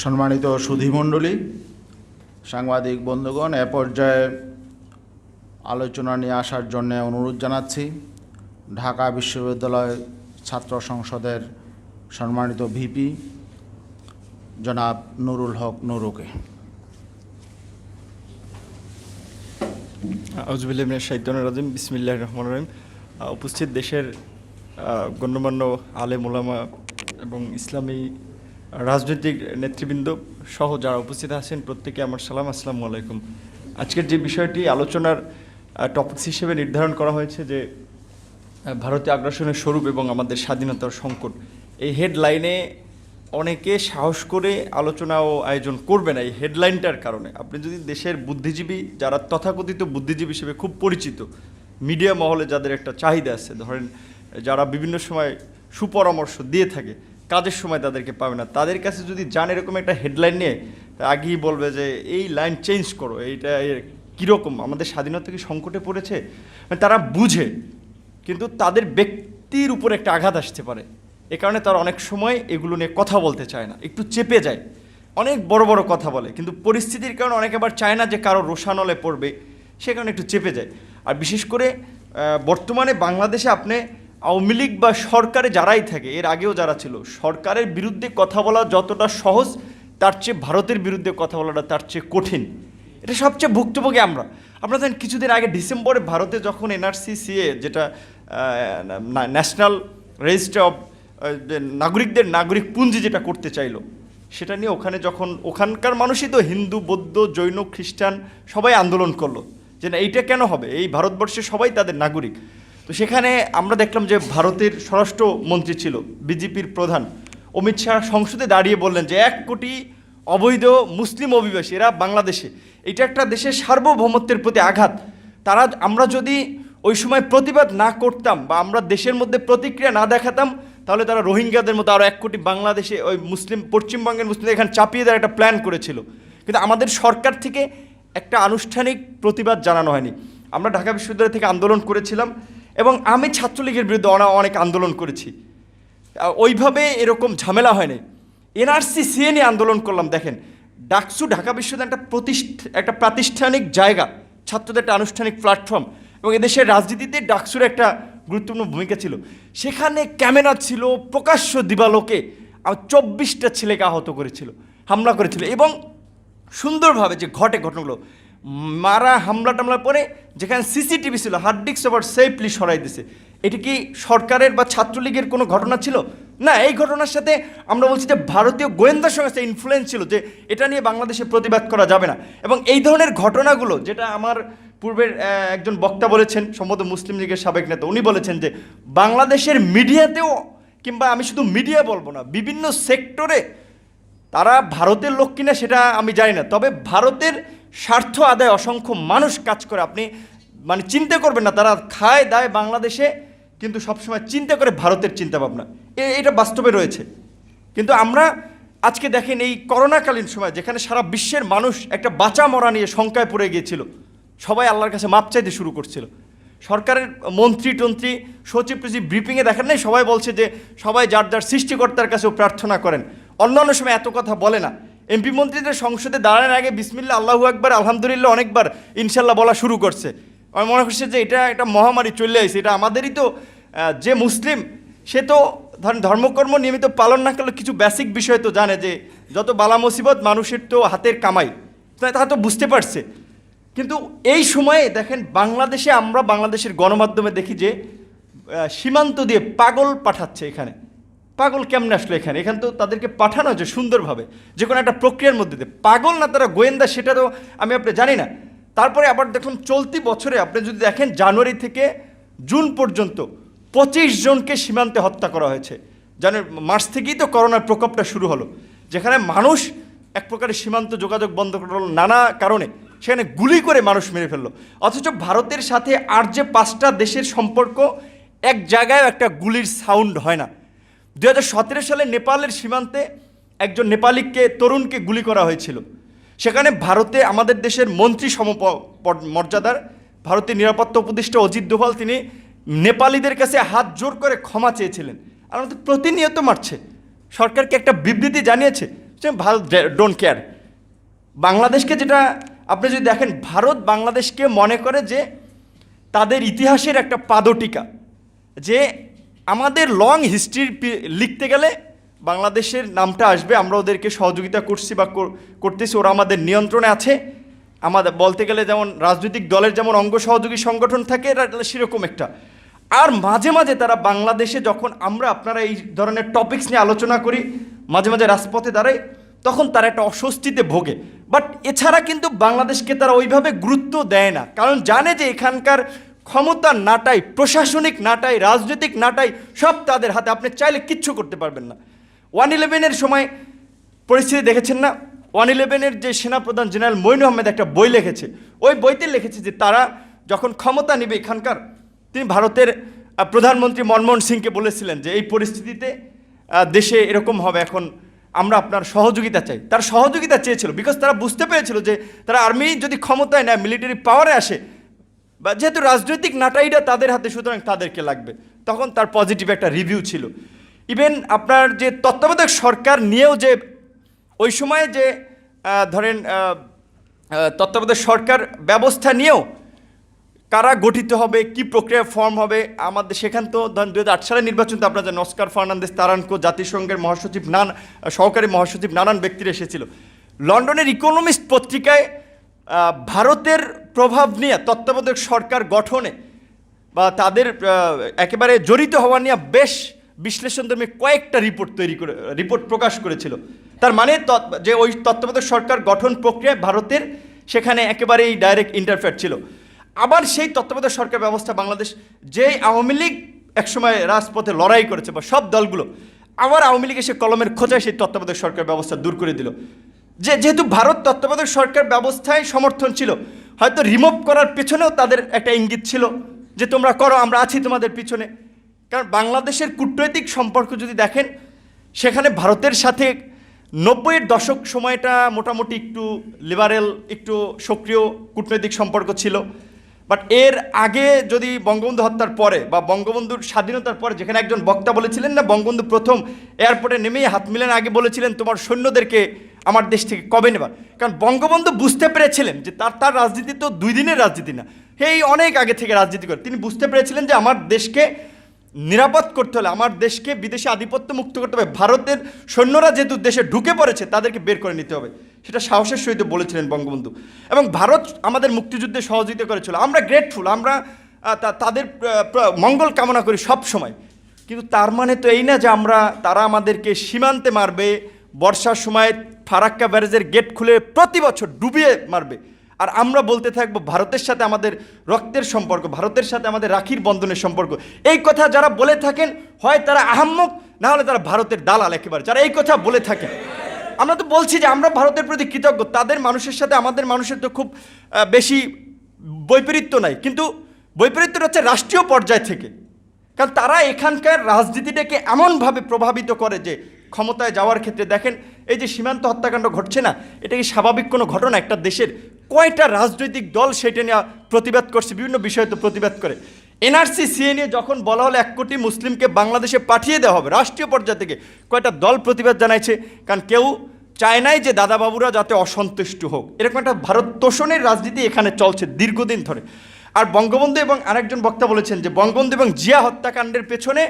সম্মানিত সুধীমণ্ডলী, সাংবাদিক বন্ধুগণ, এ পর্যায়ে আলোচনা নিয়ে আসার জন্য অনুরোধ জানাচ্ছি ঢাকা বিশ্ববিদ্যালয় ছাত্র সংসদের সম্মানিত ভিপি জনাব নুরুল হক নুরুকে। আউযুবিল্লাহি মিনাশ শাইতানির রাজিম। বিসমিল্লাহির রহমানির রহিম। উপস্থিত দেশের গণ্যমান্য আলেম ওলামা এবং ইসলামী রাজনৈতিক নেতৃবৃন্দ সহ যারা উপস্থিত আছেন প্রত্যেকে আমার সালাম, আসসালামু আলাইকুম। আজকের যে বিষয়টি আলোচনার টপিকস হিসেবে নির্ধারণ করা হয়েছে যে ভারতীয় আগ্রাসনের স্বরূপ এবং আমাদের স্বাধীনতার সংকট, এই হেডলাইনে অনেকে সাহস করে আলোচনা ও আয়োজন করবে না এই হেডলাইনটার কারণে। আপনি যদি দেশের বুদ্ধিজীবী যারা তথাকথিত বুদ্ধিজীবী হিসেবে খুব পরিচিত, মিডিয়া মহলে যাদের একটা চাহিদা আছে, ধরেন যারা বিভিন্ন সময় সুপরামর্শ দিয়ে থাকে, কাজের সময় তাদেরকে পাবে না, তাদের কাছে যদি যান এরকম একটা হেডলাইন নিয়ে, আগেই বলবে যে এই লাইন চেঞ্জ করো, এইটা কীরকম, আমাদের স্বাধীনতা কি সংকটে পড়েছে। তারা বুঝে, কিন্তু তাদের ব্যক্তির উপর একটা আঘাত আসতে পারে, এ কারণে তারা অনেক সময় এগুলো নিয়ে কথা বলতে চায় না, একটু চেপে যায়, অনেক বড় বড় কথা বলে, কিন্তু পরিস্থিতির কারণে অনেকে আবার চায় না যে কারো রোষানলে পড়বে, সে কারণে একটু চেপে যায়। আর বিশেষ করে বর্তমানে বাংলাদেশে আপনি আওয়ামী লীগ বা সরকারে যারাই থাকে, এর আগেও যারা ছিল, সরকারের বিরুদ্ধে কথা বলা যতটা সহজ, তার চেয়ে ভারতের বিরুদ্ধে কথা বলাটা তার চেয়ে কঠিন। এটা সবচেয়ে ভুক্তভোগী আমরা। আপনারা জানেন কিছুদিন আগে ডিসেম্বরে ভারতে যখন এনআরসি সিএ, যেটা ন্যাশনাল রেজিস্টার অফ নাগরিকদের নাগরিক পুঞ্জি যেটা করতে চাইলো, সেটা নিয়ে ওখানে যখন ওখানকার মানুষই তো হিন্দু, বৌদ্ধ, জৈন, খ্রিস্টান সবাই আন্দোলন করলো যে না, এইটা কেন হবে, এই ভারতবর্ষে সবাই তাদের নাগরিক। তো সেখানে আমরা দেখলাম যে ভারতের স্বরাষ্ট্রমন্ত্রী ছিল, বিজেপির প্রধান অমিত শাহ, সংসদে দাঁড়িয়ে বললেন যে 1 কোটি অবৈধ মুসলিম অভিবাসী এরা বাংলাদেশে, এটা একটা দেশের সার্বভৌমত্বের প্রতি আঘাত। আমরা যদি ওই সময় প্রতিবাদ না করতাম বা আমরা দেশের মধ্যে প্রতিক্রিয়া না দেখাতাম, তাহলে তারা রোহিঙ্গাদের মতো আরও 1 কোটি বাংলাদেশে ওই মুসলিম, পশ্চিমবঙ্গের মুসলিমদের এখানে চাপিয়ে দেওয়ার একটা প্ল্যান করেছিল, কিন্তু আমাদের সরকার থেকে একটা আনুষ্ঠানিক প্রতিবাদ জানানো হয়নি। আমরা ঢাকা বিশ্ববিদ্যালয় থেকে আন্দোলন করেছিলাম এবং আমি ছাত্রলীগের বিরুদ্ধে অনেক আন্দোলন করেছি, ওইভাবে এরকম ঝামেলা হয়নি। এনআরসি সিএ নিয়ে আন্দোলন করলাম। দেখেন, ডাকসু ঢাকা বিশ্ববিদ্যালয় একটা প্রাতিষ্ঠানিক জায়গা, ছাত্রদের একটা আনুষ্ঠানিক প্ল্যাটফর্ম, এবং এদেশের রাজনীতিতে ডাকসুর একটা গুরুত্বপূর্ণ ভূমিকা ছিল। সেখানে ক্যামেরা ছিল, প্রকাশ্য দিবালোকে 24টা ছেলেকে আহত করেছিল, হামলা করেছিল, এবং সুন্দরভাবে যে ঘটনাগুলো, মারা হামলা টামলার পরে যেখানে সিসিটিভি ছিল, হার্ড ডিস্ক আবার সেফলি সরাই দিছে। এটি কি সরকারের বা ছাত্রলীগের কোনো ঘটনা ছিল? না, এই ঘটনার সাথে আমরা বলছি যে ভারতীয় গোয়েন্দা সংস্থা ইনফ্লুয়েন্স ছিল যে এটা নিয়ে বাংলাদেশে প্রতিবাদ করা যাবে না। এবং এই ধরনের ঘটনাগুলো, যেটা আমার পূর্বের একজন বক্তা বলেছেন, সম্ভবত মুসলিম লীগের সাবেক নেতা, উনি বলেছেন যে বাংলাদেশের মিডিয়াতেও, কিংবা আমি শুধু মিডিয়া বলবো না, বিভিন্ন সেক্টরে তারা ভারতের লোক কিনা সেটা আমি জানি না, তবে ভারতের স্বার্থ আদায় অসংখ্য মানুষ কাজ করে। আপনি চিন্তা করবেন না, তারা খায় দায় বাংলাদেশে, কিন্তু সবসময় চিন্তা করে ভারতের চিন্তাভাবনা, এটা বাস্তবে রয়েছে। কিন্তু আমরা আজকে দেখেন, এই করোনাকালীন সময় যেখানে সারা বিশ্বের মানুষ একটা বাঁচা মরা নিয়ে শঙ্কায় পড়ে গিয়েছিল, সবাই আল্লাহর কাছে মাপ চাইতে শুরু করছিল। সরকারের মন্ত্রী টন্ত্রী, সচিব টচিব ব্রিফিংয়ে দেখেন নাই, সবাই বলছে যে সবাই যার যার সৃষ্টিকর্তার কাছেও প্রার্থনা করেন। অন্যান্য সময় এত কথা বলে না। এমপি মন্ত্রীদের সংসদে দাঁড়ানোর আগে বিসমিল্লাহ, আল্লাহু আকবার, আলহামদুলিল্লাহ অনেকবার ইনশাল্লাহ বলা শুরু করছে। আমার মনে হচ্ছে যে এটা একটা মহামারী চলে আসছে, এটা আমাদেরই তো, যে মুসলিম সে তো ধরেন ধর্মকর্ম নিয়মিত পালন না করলে কিছু বেসিক বিষয় তো জানে, যে যত বালা মুসিবত মানুষের তো হাতের কামাই, তা তো বুঝতে পারছে। কিন্তু এই সময়ে দেখেন, বাংলাদেশে আমরা বাংলাদেশের গণমাধ্যমে দেখি যে সীমান্ত দিয়ে পাগল পাঠাচ্ছে। এখানে পাগল কেমনে আসলো এখানে তো তাদেরকে পাঠানো হয়েছে সুন্দরভাবে, যে কোনো একটা প্রক্রিয়ার মধ্যে দিয়ে। পাগল না তারা গোয়েন্দা, সেটা তো আমি আপনি জানি না। তারপরে আবার দেখুন, চলতি বছরে আপনি যদি দেখেন, জানুয়ারি থেকে জুন পর্যন্ত 25 জনকে সীমান্তে হত্যা করা হয়েছে। জানুয়ারি মার্চ থেকেই তো করোনার প্রকোপটা শুরু হলো, যেখানে মানুষ এক প্রকারের সীমান্ত যোগাযোগ বন্ধ করলো নানা কারণে, সেখানে গুলি করে মানুষ মেরে ফেললো। অথচ ভারতের সাথে আর যে 5টা দেশের সম্পর্ক, এক জায়গায় একটা গুলির সাউন্ড হয় না। 2017 সালে নেপালের সীমান্তে একজন নেপালিকে, তরুণকে গুলি করা হয়েছিল। সেখানে ভারতে আমাদের দেশের মন্ত্রী মর্যাদার ভারতের নিরাপত্তা উপদেষ্টা অজিত দোভাল, তিনি নেপালিদের কাছে হাত জোর করে ক্ষমা চেয়েছিলেন। আর আমাদের প্রতিনিয়ত মারছে। সরকারকে একটা বিবৃতি জানিয়েছে, যে ভারত ডোন্ট কেয়ার। বাংলাদেশকে যেটা আপনি যদি দেখেন, ভারত বাংলাদেশকে মনে করে যে তাদের ইতিহাসের একটা পাদটিকা, যে আমাদের লং হিস্ট্রি লিখতে গেলে বাংলাদেশের নামটা আসবে, আমরা ওদেরকে সহযোগিতা করছি বা করতেছি, ওরা আমাদের নিয়ন্ত্রণে আছে। আমাদের বলতে গেলে যেমন রাজনৈতিক দলের যেমন অঙ্গ সহযোগী সংগঠন থাকে, এরা সেরকম একটা। আর মাঝে মাঝে তারা বাংলাদেশে যখন আপনারা এই ধরনের টপিকস নিয়ে আলোচনা করি, মাঝে মাঝে রাজপথে দাঁড়াই, তখন তারা একটা অস্বস্তিতে ভোগে। বাট এছাড়া কিন্তু বাংলাদেশকে তারা ওইভাবে গুরুত্ব দেয় না, কারণ জানে যে এখানকার ক্ষমতার নাটাই, প্রশাসনিক নাটাই, রাজনৈতিক নাটাই সব তাদের হাতে। আপনি চাইলে কিচ্ছু করতে পারবেন না। 1/11-এর সময় পরিস্থিতি দেখেছেন না? 1/11-এর যে সেনাপ্রধান জেনারেল মঈন আহমেদ একটা বই লিখেছে, ওই বইতে লিখেছে যে তারা যখন ক্ষমতা নেবে এখানকার, তিনি ভারতের প্রধানমন্ত্রী মনমোহন সিংকে বলেছিলেন যে এই পরিস্থিতিতে দেশে এরকম হবে, এখন আমরা আপনার সহযোগিতা চাই। তার সহযোগিতা চেয়েছিল, বিকজ তারা বুঝতে পেরেছিল যে তারা আর্মি যদি ক্ষমতায় নেয়, মিলিটারি পাওয়ারে আসে, বা যেহেতু রাজনৈতিক নাটাইটা তাদের হাতে, সুতরাং তাদেরকে লাগবে। তখন তার পজিটিভ একটা রিভিউ ছিল। ইভেন আপনার যে তত্ত্বাবধায়ক সরকার নিয়েও যে ওই সময়ে যে ধরেন তত্ত্বাবধায়ক সরকার ব্যবস্থা নিয়েও কারা গঠিত হবে, কি প্রক্রিয়া ফর্ম হবে, আমাদের সেখান তো 2008 সালের নির্বাচন তো আপনার জানেন, অস্কার ফার্নান্দেস তারানকো, জাতিসংঘের মহাসচিব, সহকারী মহাসচিব, নানান ব্যক্তিরা এসেছিল। লন্ডনের ইকোনমিস্ট পত্রিকায় ভারতের প্রভাব নিয়ে তত্ত্বাবধায়ক সরকার গঠনে বা তাদের একেবারে জড়িত হওয়া নিয়ে বেশ বিশ্লেষণধর্মী কয়েকটা রিপোর্ট প্রকাশ করেছিল। তার মানে যে ওই তত্ত্বাবধায়ক সরকার গঠন প্রক্রিয়ায় ভারতের সেখানে একেবারেই ডাইরেক্ট ইন্টারফেয়ার ছিল। আবার সেই তত্ত্বাবধায়ক সরকার ব্যবস্থা বাংলাদেশ, যেই আওয়ামী লীগ একসময় রাজপথে লড়াই করেছে বা সব দলগুলো, আবার আওয়ামী লীগ এসে কলমের খোঁচায় সেই তত্ত্বাবধায়ক সরকার ব্যবস্থা দূর করে দিল। যেহেতু ভারত তত্ত্বাবধায়ক সরকার ব্যবস্থায় সমর্থন ছিল, হয়তো রিমুভ করার পেছনেও তাদের একটা ইঙ্গিত ছিল যে তোমরা করো, আমরা আছি তোমাদের পিছনে। কারণ বাংলাদেশের কূটনৈতিক সম্পর্ক যদি দেখেন, সেখানে ভারতের সাথে 90-এর দশক সময়টা মোটামুটি একটু লিবারেল, একটু সক্রিয় কূটনৈতিক সম্পর্ক ছিল। বাট এর আগে যদি বঙ্গবন্ধু হত্যার পরে বা বঙ্গবন্ধুর স্বাধীনতার পরে, যেখানে একজন বক্তা বলেছিলেন না, বঙ্গবন্ধু প্রথম এয়ারপোর্টে নেমেই হাত মিলেন আগে বলেছিলেন তোমার সৈন্যদেরকে আমার দেশ থেকে কবে নেবা। কারণ বঙ্গবন্ধু বুঝতে পেরেছিলেন যে তার রাজনীতি তো 2 দিনের রাজনীতি না, এই অনেক আগে থেকে রাজনীতি করে তিনি বুঝতে পেরেছিলেন যে আমার দেশকে নিরাপদ করতে হলে, আমার দেশকে বিদেশি আধিপত্য মুক্ত করতে হবে, ভারতের সৈন্যরা যেহেতু দেশে ঢুকে পড়েছে তাদেরকে বের করে নিতে হবে। সেটা সাহসের সহিত বলেছিলেন বঙ্গবন্ধু। এবং ভারত আমাদের মুক্তিযুদ্ধে সহযোগিতা করেছিল, আমরা গ্রেটফুল, আমরা তাদের মঙ্গল কামনা করি সব সময়। কিন্তু তার মানে তো এই না যে তারা আমাদেরকে সীমান্তে মারবে, বর্ষার সময় ফারাক্কা ব্যারেজের গেট খুলে প্রতি বছর ডুবিয়ে মারবে, আর আমরা বলতে থাকবো ভারতের সাথে আমাদের রক্তের সম্পর্ক, ভারতের সাথে আমাদের রাখির বন্ধনের সম্পর্ক। এই কথা যারা বলে থাকেন, হয় তারা আহাম্মক, না হলে তারা ভারতের দালাল একেবারে, যারা এই কথা বলে থাকেন। আমরা তো বলছি যে আমরা ভারতের প্রতি কৃতজ্ঞ, তাদের মানুষের সাথে আমাদের মানুষের তো খুব বেশি বৈপরীত্য নাই, কিন্তু বৈপরীত্যটা হচ্ছে রাষ্ট্রীয় পর্যায় থেকে। কারণ তারা এখানকার রাজনীতিটাকে এমনভাবে প্রভাবিত করে যে ক্ষমতায় যাওয়ার ক্ষেত্রে দেখেন, এই যে সীমান্ত হত্যাকাণ্ড ঘটছে না, এটা কি স্বাভাবিক কোনো ঘটনা? একটা দেশের কয়টা রাজনৈতিক দল সেটা নিয়ে প্রতিবাদ করছে, বিভিন্ন বিষয়ে তো প্রতিবাদ করে। এনআরসি সিএ নিয়ে যখন বলা হলো 1 কোটি মুসলিমকে বাংলাদেশে পাঠিয়ে দেওয়া হবে, রাষ্ট্রীয় পর্যায় থেকে কয়টা দল প্রতিবাদ জানাইছে? কারণ কেউ চায় নাই যে দাদাবাবুরা যাতে অসন্তুষ্ট হোক। এরকম একটা ভারত তোষণের রাজনীতি এখানে চলছে দীর্ঘদিন ধরে। আর বঙ্গবন্ধু এবং আরেকজন বক্তা বলেছেন যে বঙ্গবন্ধু এবং জিয়া হত্যাকাণ্ডের পেছনে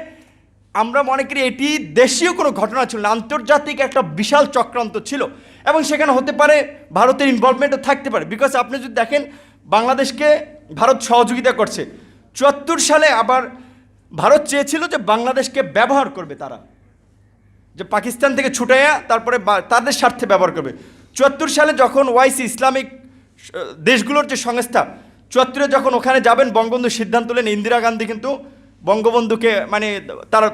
আমরা মনে করি এটি দেশীয় কোনো ঘটনা ছিল না, আন্তর্জাতিক একটা বিশাল চক্রান্ত ছিল, এবং সেখানে হতে পারে ভারতের ইনভলভমেন্টও থাকতে পারে। বিকজ আপনি যদি দেখেন, বাংলাদেশকে ভারত সহযোগিতা করছে 74 সালে, আবার ভারত চেয়েছিল যে বাংলাদেশকে ব্যবহার করবে, তারা যে পাকিস্তান থেকে ছুটাইয়া তারপরে তাদের স্বার্থে ব্যবহার করবে। 74 সালে যখন ওআইসি, ইসলামিক দেশগুলোর যে সংস্থা, 74-এ যখন ওখানে যাবেন, বঙ্গবন্ধু সিদ্ধান্ত নেন, ইন্দিরা গান্ধী কিন্তু বঙ্গবন্ধুকে মানে তার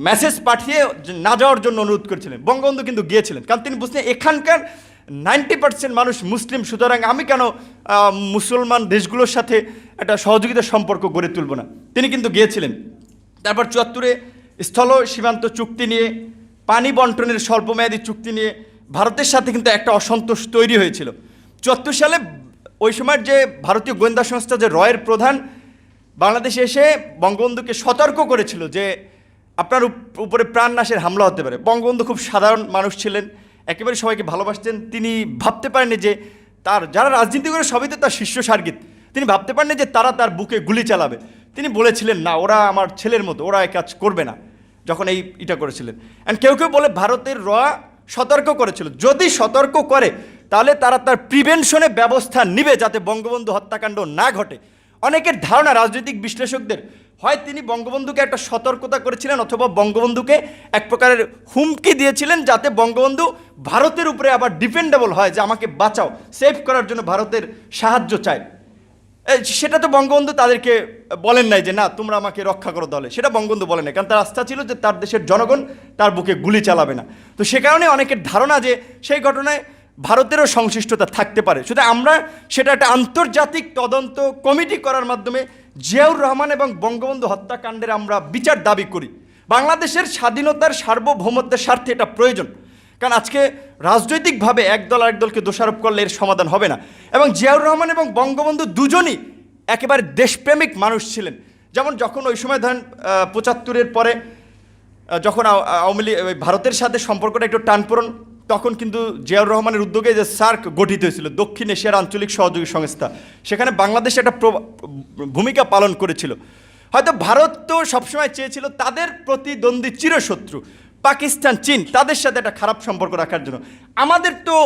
মেসেজ পাঠিয়ে না যাওয়ার জন্য অনুরোধ করেছিলেন। বঙ্গবন্ধু কিন্তু গিয়েছিলেন, কারণ তিনি বুঝতেন এখানকার 90% মানুষ মুসলিম, সুতরাং আমি কেন মুসলমান দেশগুলোর সাথে একটা সহযোগিতার সম্পর্ক গড়ে তুলব না। তিনি কিন্তু গিয়েছিলেন। তারপর 74-এ স্থল সীমান্ত চুক্তি নিয়ে, পানি বন্টনের স্বল্পমেয়াদী চুক্তি নিয়ে ভারতের সাথে কিন্তু একটা অসন্তোষ তৈরি হয়েছিল। 74 সালে ওই সময়ের যে ভারতীয় গোয়েন্দা সংস্থা, যে রয়ের প্রধান, বাংলাদেশে এসে বঙ্গবন্ধুকে সতর্ক করেছিল যে আপনার উপরে প্রাণনাশের হামলা হতে পারে। বঙ্গবন্ধু খুব সাধারণ মানুষ ছিলেন, একেবারে সবাইকে ভালোবাসতেন। তিনি ভাবতে পারেননি যে তার যারা রাজনীতি করে সবই তো তার শিষ্য সার্গিত, তিনি ভাবতে পারেননি যে তারা তার বুকে গুলি চালাবে। তিনি বলেছিলেন না, ওরা আমার ছেলের মতো, ওরা এই কাজ করবে না, যখন এটা করেছিলেন। অ্যান্ড কেউ কেউ বলে ভারতের সতর্ক করেছিল, যদি সতর্ক করে তাহলে তারা তার প্রিভেনশনে ব্যবস্থা নিবে যাতে বঙ্গবন্ধু হত্যাকাণ্ড না ঘটে। অনেকের ধারণা, রাজনৈতিক বিশ্লেষকদের, হয় তিনি বঙ্গবন্ধুকে একটা সতর্কতা করেছিলেন অথবা বঙ্গবন্ধুকে এক প্রকারের হুমকি দিয়েছিলেন যাতে বঙ্গবন্ধু ভারতের উপরে আবার ডিপেন্ডেবল হয়, যে আমাকে বাঁচাও, সেভ করার জন্য ভারতের সাহায্য চায়। সেটা তো বঙ্গবন্ধু তাদেরকে বলেন নাই যে না তোমরা আমাকে রক্ষা করো দলে, সেটা বঙ্গবন্ধু বলেন নাই, কারণ তার আস্থা ছিল যে তার দেশের জনগণ তার বুকে গুলি চালাবে না। তো সে কারণে অনেকের ধারণা যে সেই ঘটনায় ভারতেরও সংশ্লিষ্টতা থাকতে পারে। শুধু আমরা সেটা একটা আন্তর্জাতিক তদন্ত কমিটি করার মাধ্যমে জিয়াউর রহমান এবং বঙ্গবন্ধু হত্যাকাণ্ডের আমরা বিচার দাবি করি। বাংলাদেশের স্বাধীনতার সার্বভৌমত্বের স্বার্থে এটা প্রয়োজন, কারণ আজকে রাজনৈতিকভাবে একদল আরেকদলকে দোষারোপ করলে এর সমাধান হবে না। এবং জিয়াউর রহমান এবং বঙ্গবন্ধু দুজনই একেবারে দেশপ্রেমিক মানুষ ছিলেন। যখন ওই সময় ধরেন ৭৫-এর পরে যখন আওয়ামী লীগ ভারতের সাথে সম্পর্কটা একটু টানপোড়েন, তখন কিন্তু জিয়াউর রহমানের উদ্যোগে যে সার্ক গঠিত হয়েছিল, দক্ষিণ এশিয়ার আঞ্চলিক সহযোগী সংস্থা, সেখানে বাংলাদেশ একটা ভূমিকা পালন করেছিল। হয়তো ভারত তো সবসময় চেয়েছিল তাদের প্রতিদ্বন্দ্বী চিরশত্রু পাকিস্তান, চীন, তাদের সাথে একটা খারাপ সম্পর্ক রাখার জন্য। আমাদের তো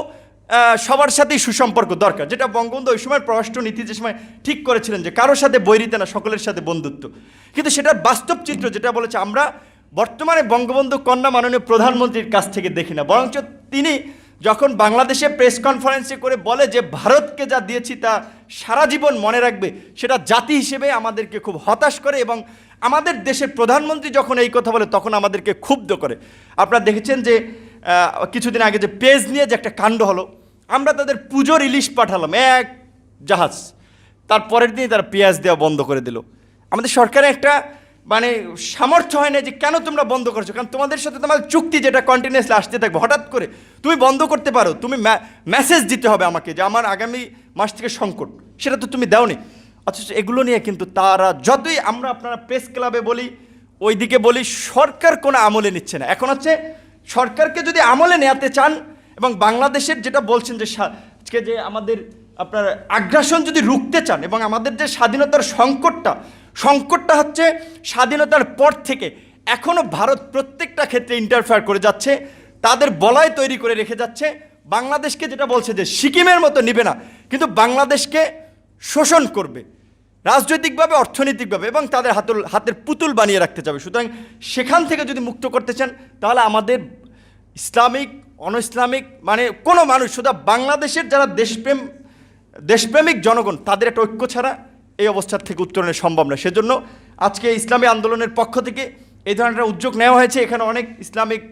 সবার সাথেই সুসম্পর্ক দরকার, যেটা বঙ্গবন্ধু ওই সময় পররাষ্ট্র নীতি যে সময় ঠিক করেছিলেন যে কারোর সাথে বৈরিতা না, সকলের সাথে বন্ধুত্ব। কিন্তু সেটার বাস্তব চিত্র যেটা বলেছে আমরা বর্তমানে বঙ্গবন্ধু কন্যা মাননীয় প্রধানমন্ত্রীর কাছ থেকে দেখি না, বরঞ্চ তিনি যখন বাংলাদেশে প্রেস কনফারেন্সে করে বলে যে ভারতকে যা দিয়েছি তা সারা জীবন মনে রাখবে, সেটা জাতি হিসেবে আমাদেরকে খুব হতাশ করে। এবং আমাদের দেশের প্রধানমন্ত্রী যখন এই কথা বলে তখন আমাদেরকে ক্ষুব্ধ করে। আপনারা দেখেছেন যে কিছুদিন আগে যে পেজ নিয়ে যে একটা কাণ্ড হলো, আমরা তাদের পুজোর ইলিশ পাঠালাম এক জাহাজ, তারপরের দিনই তারা পেঁয়াজ দেওয়া বন্ধ করে দিল। আমাদের সরকারের একটা সামর্থ্য হয় না যে কেন তোমরা বন্ধ করছো, কারণ তোমাদের সাথে তোমার চুক্তি যেটা কন্টিনিউয়াসলি আসতে থাকবে, হঠাৎ করে তুমি বন্ধ করতে পারো, তুমি মেসেজ দিতে হবে আমাকে যে আমার আগামী মাস থেকে সংকট, সেটা তো তুমি দাওনি। অথচ এগুলো নিয়ে কিন্তু তারা যতই আপনারা প্রেস ক্লাবে বলি, ওইদিকে বলি, সরকার কোনো আমলে নিচ্ছে না। এখন হচ্ছে সরকারকে যদি আমলে নেওয়াতে চান এবং বাংলাদেশের যেটা বলছেন যে আজকে যে আমাদের আপনার আগ্রাসন যদি রুখতে চান এবং আমাদের যে স্বাধীনতার সংকটটা হচ্ছে স্বাধীনতার পর থেকে এখনও ভারত প্রত্যেকটা ক্ষেত্রে ইন্টারফেয়ার করে যাচ্ছে, তাদের বলয় তৈরি করে রেখে যাচ্ছে। বাংলাদেশকে যেটা বলছে যে সিকিমের মতো নিবে না, কিন্তু বাংলাদেশকে শোষণ করবে রাজনৈতিকভাবে, অর্থনৈতিকভাবে, এবং তাদের হাতের পুতুল বানিয়ে রাখতে যাবে। সুতরাং সেখান থেকে যদি মুক্ত করতে চান তাহলে আমাদের ইসলামিক, অন ইসলামিক কোনো মানুষ, শুধু বাংলাদেশের যারা দেশপ্রেমিক জনগণ, তাদের একটা ঐক্য ছাড়া এই অবস্থার থেকে উত্তরণে সম্ভব না। সেজন্য আজকে ইসলামী আন্দোলনের পক্ষ থেকে এই ধরনের উদ্যোগ নেওয়া হয়েছে। এখানে অনেক ইসলামিক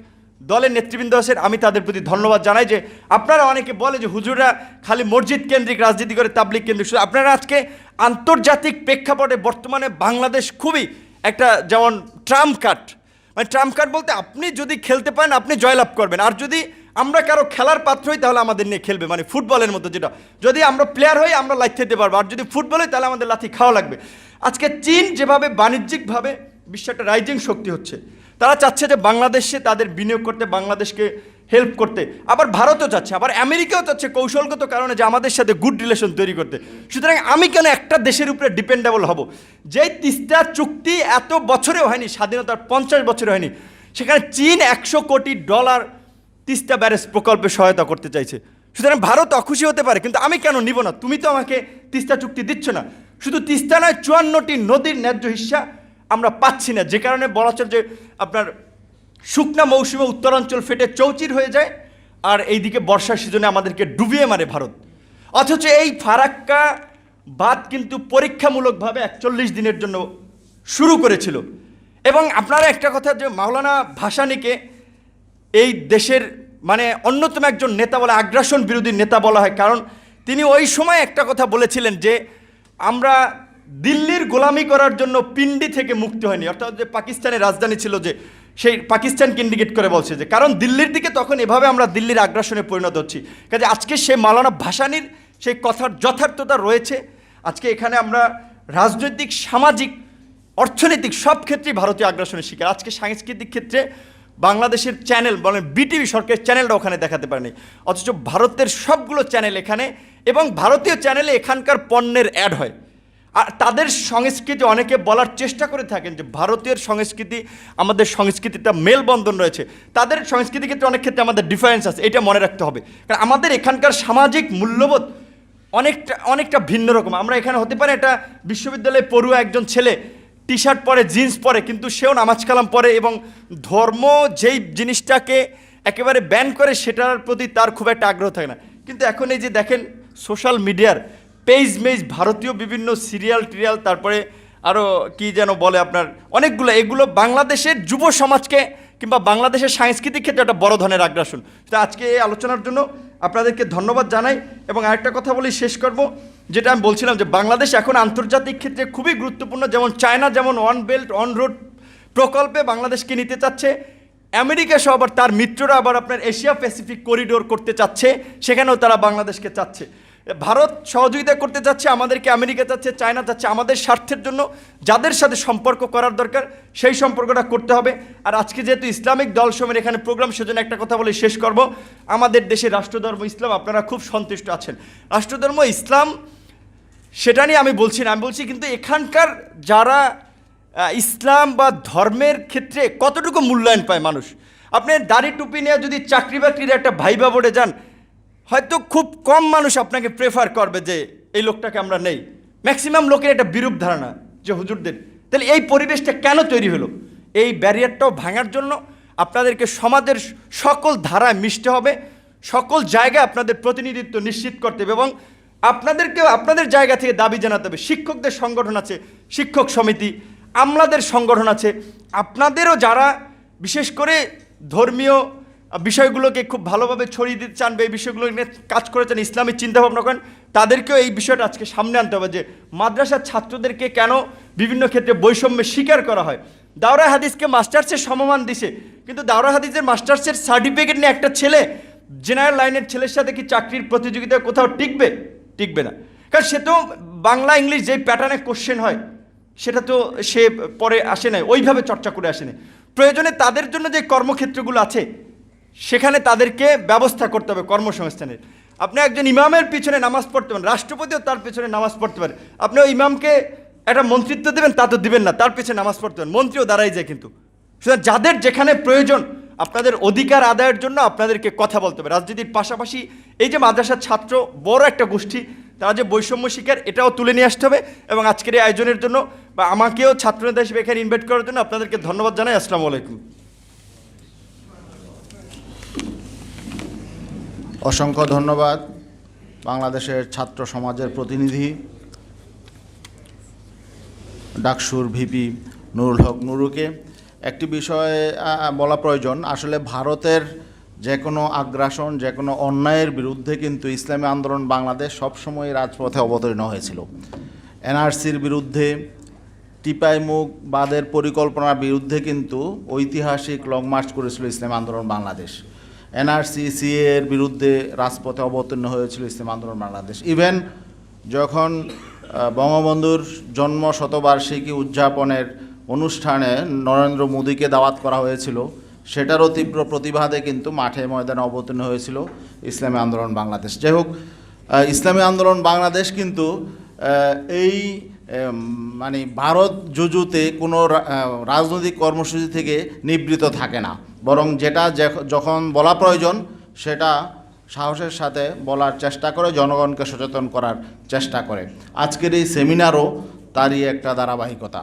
দলের নেতৃবৃন্দ আছেন, আমি তাদের প্রতি ধন্যবাদ জানাই। যে আপনারা অনেকে বলে যে হুজুররা খালি মসজিদ কেন্দ্রিক রাজনীতি করে, তাবলিগ কেন্দ্রিক, শুধু আপনারা আজকে আন্তর্জাতিক প্রেক্ষাপটে বর্তমানে বাংলাদেশ খুবই একটা যেমন ট্রাম্প কার্ড বলতে আপনি যদি খেলতে পারেন আপনি জয়লাভ করবেন, আর যদি আমরা কারো খেলার পাত্র হই তাহলে আমাদের নিয়ে খেলবে, ফুটবলের মতো, যেটা যদি আমরা প্লেয়ার হই আমরা লাথি দিতে পারবো, আর যদি ফুটবল হই তাহলে আমাদের লাথি খাওয়া লাগবে। আজকে চীন যেভাবে বাণিজ্যিকভাবে বিশ্ব একটা রাইজিং শক্তি হচ্ছে, তারা চাচ্ছে যে বাংলাদেশে তাদের বিনিয়োগ করতে, বাংলাদেশকে হেল্প করতে, আবার ভারতও চাচ্ছে, আবার আমেরিকাও চাচ্ছে কৌশলগত কারণে যে আমাদের সাথে গুড রিলেশন তৈরি করতে। সুতরাং আমি কেন একটা দেশের উপরে ডিপেন্ডেবল হব? যেই তিস্তা চুক্তি এত বছরেও হয়নি, স্বাধীনতার 50 বছরে হয়নি, সেখানে চীন $100 কোটি তিস্তা ব্যারেজ প্রকল্পে সহায়তা করতে চাইছে। সুতরাং ভারত অখুশি হতে পারে, কিন্তু আমি কেন নিব না? তুমি তো আমাকে তিস্তা চুক্তি দিচ্ছ না। শুধু তিস্তা নয়, 54টি নদীর ন্যায্য হিস্সা আমরা পাচ্ছি না, যে কারণে বলা চলে যে আপনার শুকনা মৌসুমে উত্তরাঞ্চল ফেটে চৌচির হয়ে যায়, আর এইদিকে বর্ষার সিজনে আমাদেরকে ডুবিয়ে মারে ভারত। অথচ এই ফারাক্কা বাঁধ কিন্তু পরীক্ষামূলকভাবে 41 দিনের জন্য শুরু করেছিল। এবং আপনারা একটা কথা, যে মাওলানা ভাসানীকে এই দেশের অন্যতম একজন নেতা বলা, আগ্রাসন বিরোধী নেতা বলা হয়, কারণ তিনি ওই সময় একটা কথা বলেছিলেন যে আমরা দিল্লির গোলামি করার জন্য পিন্ডি থেকে মুক্তি হয়নি, অর্থাৎ যে পাকিস্তানের রাজধানী ছিল, যে সেই পাকিস্তানকে ইন্ডিকেট করে বলছে যে কারণ দিল্লির দিকে তখন এভাবে আমরা দিল্লির আগ্রাসনে পরিণত হচ্ছি। কাজে আজকে সে মাওলানা ভাসানীর সেই কথার যথার্থতা রয়েছে। আজকে এখানে আমরা রাজনৈতিক, সামাজিক, অর্থনৈতিক সব ক্ষেত্রেই ভারতীয় আগ্রাসনের শিকার। আজকে সাংস্কৃতিক ক্ষেত্রে বাংলাদেশের চ্যানেল বলেন বিটিভি সরকারের চ্যানেলটা ওখানে দেখাতে পারেনি, অথচ ভারতের সবগুলো চ্যানেল এখানে, এবং ভারতীয় চ্যানেলে এখানকার পণ্যের অ্যাড হয়। আর তাদের সংস্কৃতি অনেকে বলার চেষ্টা করে থাকেন যে ভারতীয় সংস্কৃতি আমাদের সংস্কৃতিটা মেলবন্ধন রয়েছে, তাদের সংস্কৃতির ক্ষেত্রে অনেক ক্ষেত্রে আমাদের ডিফারেন্স আছে, এটা মনে রাখতে হবে। কারণ আমাদের এখানকার সামাজিক মূল্যবোধ অনেকটা ভিন্ন রকম। আমরা এখানে হতে পারে একটা বিশ্ববিদ্যালয়ে পড়ুয়া একজন ছেলে টি শার্ট পরে, জিন্স পরে, কিন্তু সেও নামাজ কালাম পরে এবং ধর্ম যেই জিনিসটাকে একেবারে ব্যান করে সেটার প্রতি তার খুব একটা আগ্রহ থাকে না। কিন্তু এখন এই যে দেখেন সোশ্যাল মিডিয়ার পেজ মেজ, ভারতীয় বিভিন্ন সিরিয়াল টিরিয়াল, তারপরে আরও কি যেন বলে আপনার অনেকগুলো, এগুলো বাংলাদেশের যুব সমাজকে কিংবা বাংলাদেশের সাংস্কৃতিক ক্ষেত্রে একটা বড় ধরনের আগ্রাসন। তো আজকে এই আলোচনার জন্য আপনাদেরকে ধন্যবাদ জানাই। এবং আরেকটা কথা বলি শেষ করব, যেটা আমি বলছিলাম যে বাংলাদেশ এখন আন্তর্জাতিক ক্ষেত্রে খুবই গুরুত্বপূর্ণ। যেমন চায়না যেমন ওয়ান বেল্ট ওয়ান রোড প্রকল্পে বাংলাদেশকে নিতে চাচ্ছে, আমেরিকা সহ আবার তার মিত্ররা আবার আপনার এশিয়া প্যাসিফিক করিডোর করতে চাচ্ছে, সেখানেও তারা বাংলাদেশকে চাচ্ছে। ভারত সহযোগিতা করতে চাচ্ছে, আমাদেরকে আমেরিকা চাচ্ছে, চায়না চাচ্ছে। আমাদের স্বার্থের জন্য যাদের সাথে সম্পর্ক করার দরকার সেই সম্পর্কটা করতে হবে। আর আজকে যেহেতু ইসলামিক দলসমূহের এখানে প্রোগ্রাম, সেজন্য একটা কথা বলে শেষ করব। আমাদের দেশে রাষ্ট্রধর্ম ইসলাম, আপনারা খুব সন্তুষ্ট আছেন। রাষ্ট্রধর্ম ইসলাম সেটা নিয়ে আমি বলছি না, আমি বলছি কিন্তু এখানকার যারা ইসলাম বা ধর্মের ক্ষেত্রে কতটুকু মূল্যায়ন পায় মানুষ। আপনি দাড়ি টুপি নিয়ে যদি চাকরি বাকরির একটা ভাইবা বোর্ডে যান, হয়তো খুব কম মানুষ আপনাকে প্রেফার করবে যে এই লোকটাকে আমরা নেই। ম্যাক্সিমাম লোকের একটা বিরূপ ধারণা যে হুজুরদের। তাহলে এই পরিবেশটা কেন তৈরি হলো? এই ব্যারিয়ারটাও ভাঙার জন্য আপনাদেরকে সমাজের সকল ধারায় মিশতে হবে, সকল জায়গায় আপনাদের প্রতিনিধিত্ব নিশ্চিত করতে হবে, এবং আপনাদেরকেও আপনাদের জায়গা থেকে দাবি জানাতে হবে। শিক্ষকদের সংগঠন আছে, শিক্ষক সমিতি, আমলাদের সংগঠন আছে, আপনাদেরও যারা বিশেষ করে ধর্মীয় বিষয়গুলোকে খুব ভালোভাবে ছড়িয়ে দিতে চান বা এই বিষয়গুলো নিয়ে কাজ করে চান, ইসলামিক চিন্তাভাবনা করেন, তাদেরকেও এই বিষয়টা আজকে সামনে আনতে হবে যে মাদ্রাসার ছাত্রদেরকে কেন বিভিন্ন ক্ষেত্রে বৈষম্যের শিকার করা হয়। দাওরা হাদিসকে মাস্টার্সের সমমান দিছে, কিন্তু দাওরা হাদিসের মাস্টার্সের সার্টিফিকেট নিয়ে একটা ছেলে জেনারেল লাইনের ছেলের সাথে কি চাকরির প্রতিযোগিতায় কোথাও টিকবে না। কারণ সে তো বাংলা ইংলিশ যেই প্যাটার্নে কোশ্চেন হয় সেটা তো সে পরে আসে নাই, ওইভাবে চর্চা করে আসে নাই। প্রয়োজনে তাদের জন্য যে কর্মক্ষেত্রগুলো আছে সেখানে তাদেরকে ব্যবস্থা করতে হবে কর্মসংস্থানের। আপনি একজন ইমামের পিছনে নামাজ পড়তে পারেন, রাষ্ট্রপতিও তার পিছনে নামাজ পড়তে পারে। আপনি ওই ইমামকে একটা মন্ত্রিত্ব দেবেন, তা তো দিবেন না, তার পিছনে নামাজ পড়তে পারেন, মন্ত্রীও দাঁড়াই যায়। কিন্তু সুতরাং যাদের যেখানে প্রয়োজন আপনাদের অধিকার আদায়ের জন্য আপনাদেরকে কথা বলতে হবে। রাজনীতির পাশাপাশি এই যে মাদ্রাসার ছাত্র বড় একটা গোষ্ঠী, তারা যে বৈষম্য শিকার, এটাও তুলে নিয়ে আসতে হবে। এবং আজকের এই আয়োজনের জন্য বা আমাকেও ছাত্রনেতা হিসেবে এখানে ইনভাইট করার জন্য আপনাদেরকে ধন্যবাদ জানাই। আসসালামু আলাইকুম। অসংখ্য ধন্যবাদ বাংলাদেশের ছাত্র সমাজের প্রতিনিধি ডাকসুর ভিপি নুরুল হক নুরুকে। একটি বিষয়ে বলা প্রয়োজন, আসলে ভারতের যে কোনো আগ্রাসন, যে কোনো অন্যায়ের বিরুদ্ধে কিন্তু ইসলামী আন্দোলন বাংলাদেশ সবসময় রাজপথে অবতীর্ণ হয়েছিল। এনআরসির বিরুদ্ধে, টিপাইমুখ বাদের পরিকল্পনার বিরুদ্ধে কিন্তু ঐতিহাসিক লং মার্চ করেছিল ইসলামী আন্দোলন বাংলাদেশ। এনআরসি সিএ এর বিরুদ্ধে রাজপথে অবতীর্ণ হয়েছিল ইসলামী আন্দোলন বাংলাদেশ। ইভেন যখন বঙ্গবন্ধুর জন্ম শতবার্ষিকী উদযাপনের অনুষ্ঠানে নরেন্দ্র মোদীকে দাওয়াত করা হয়েছিল, সেটারও তীব্র প্রতিবাদে কিন্তু মাঠে ময়দানে অবতীর্ণ হয়েছিল ইসলামী আন্দোলন বাংলাদেশ। যাই হোক, ইসলামী আন্দোলন বাংলাদেশ কিন্তু এই মানে ভারত জুজুতে কোনো রাজনৈতিক কর্মসূচি থেকে নিবৃত থাকে না, বরং যেটা যখন বলা প্রয়োজন সেটা সাহসের সাথে বলার চেষ্টা করে, জনগণকে সচেতন করার চেষ্টা করে। আজকের এই সেমিনারও তারই একটা ধারাবাহিকতা।